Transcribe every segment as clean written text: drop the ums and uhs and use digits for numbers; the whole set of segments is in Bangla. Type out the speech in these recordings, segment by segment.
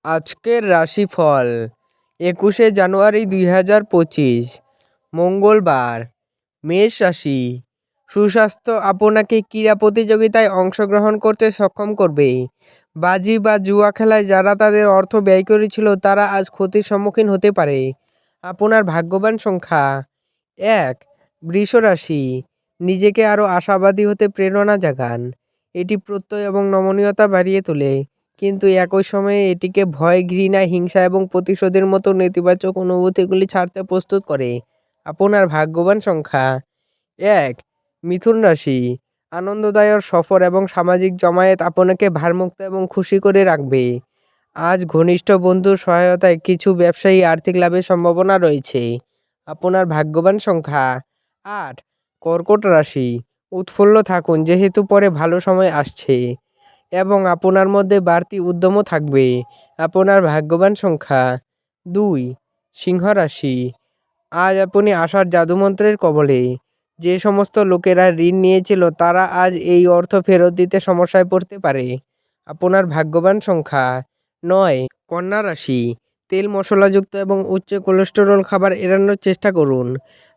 আজকের রাশিফল 21শে জানুয়ারি 2025 মঙ্গলবার। মেষ রাশি। সুস্বাস্থ্য আপনাকে ক্রীড়া প্রতিযোগিতায় অংশগ্রহণ করতে সক্ষম করবে। বাজি বা জুয়া খেলায় যারা তাদের অর্থ ব্যয় করেছিল তারা আজ ক্ষতির সম্মুখীন হতে পারে। আপনার ভাগ্যবান সংখ্যা 1। বৃষ রাশি। নিজেকে আরও আশাবাদী হতে প্রেরণা জাগান। এটি প্রত্যয় এবং নমনীয়তা বাড়িয়ে তোলে, কিন্তু একই সময়ে এটিকে ভয়, ঘৃণা, হিংসা এবং প্রতিশোধের মতো নেতিবাচক অনুভূতিগুলি ছাড়তে প্রস্তুত করে। আপনার ভাগ্যবান সংখ্যা 1। মিথুন রাশি। আনন্দদায়ক সফর এবং সামাজিক জমায়েত আপনাকে ভারমুক্ত এবং খুশি করে রাখবে। আজ ঘনিষ্ঠ বন্ধুর সহায়তায় কিছু ব্যবসায়ী আর্থিক লাভের সম্ভাবনা রয়েছে। আপনার ভাগ্যবান সংখ্যা 8। কর্কট রাশি। উৎফুল্ল থাকুন যেহেতু পরে ভালো সময় আসছে এবং আপনার মধ্যে বাড়তি উদ্যমও থাকবে। আপনার ভাগ্যবান সংখ্যা 2। সিংহ রাশি। আজ আপনি আশার জাদুমন্ত্রের কবলে। যে সমস্ত লোকেরা ঋণ নিয়েছিল তারা আজ এই অর্থ ফেরত দিতে সমস্যায় পড়তে পারে। আপনার ভাগ্যবান সংখ্যা 9। কন্যা রাশি। তেল মশলাযুক্ত এবং উচ্চ কোলেস্টেরল খাবার এড়ানোর চেষ্টা করুন।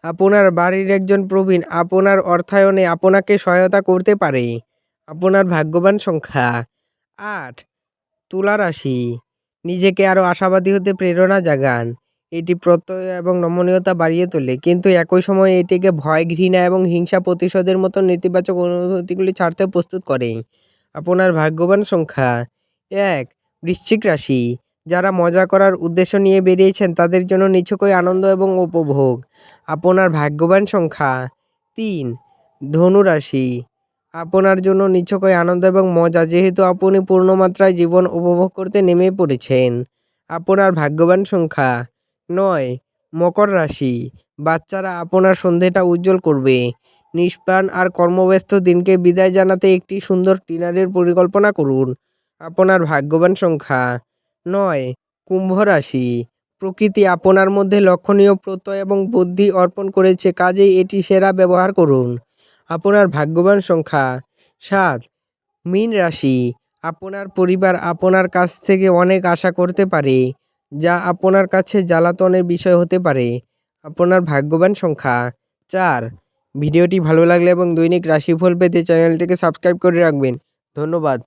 আপনার বাড়ির একজন প্রবীণ আপনার অর্থায়নে আপনাকে সহায়তা করতে পারে। আপনার ভাগ্যবান সংখ্যা 8। তুলা রাশি। নিজেকে আরও আশাবাদী হতে প্রেরণা জাগান। এটি প্রত্যয় এবং নমনীয়তা বাড়িয়ে তোলে, কিন্তু একই সময়ে এটিকে ভয়, ঘৃণা এবং হিংসা প্রতিশোধের মতো নেতিবাচক অনুভূতিগুলি ছাড়তে প্রস্তুত করে। আপনার ভাগ্যবান সংখ্যা 1। বৃশ্চিক রাশি। যারা মজা করার উদ্দেশ্য নিয়ে বেরিয়েছেন তাদের জন্য নিছকই আনন্দ এবং উপভোগ। আপনার ভাগ্যবান সংখ্যা 3। ধনু রাশি। আপনার জন্য নিছকই আনন্দ এবং মজা যেহেতু আপনি পূর্ণমাত্রায় জীবন উপভোগ করতে নেমে পড়েছেন। আপনার ভাগ্যবান সংখ্যা 9। মকর রাশি। বাচ্চারা আপনার সন্ধেটা উজ্জ্বল করবে। নিষ্প্রাণ আর কর্মব্যস্ত দিনকে বিদায় জানাতে একটি সুন্দর ডিনারের পরিকল্পনা করুন। আপনার ভাগ্যবান সংখ্যা 9। কুম্ভ রাশি। প্রকৃতি আপনার মধ্যে লক্ষণীয় প্রত্যয় এবং বুদ্ধি অর্পণ করেছে, কাজেই এটি সেরা ব্যবহার করুন। আপনার ভাগ্যবান সংখ্যা 7। মীন রাশি। আপনার পরিবার আপনার কাছ থেকে অনেক আশা করতে পারে, যা আপনার কাছে জ্বালাতনের বিষয় হতে পারে। আপনার ভাগ্যবান সংখ্যা 4। ভিডিওটি ভালো লাগলে এবং দৈনিক রাশিফল পেতে চ্যানেলটিকে সাবস্ক্রাইব করে রাখবেন। ধন্যবাদ।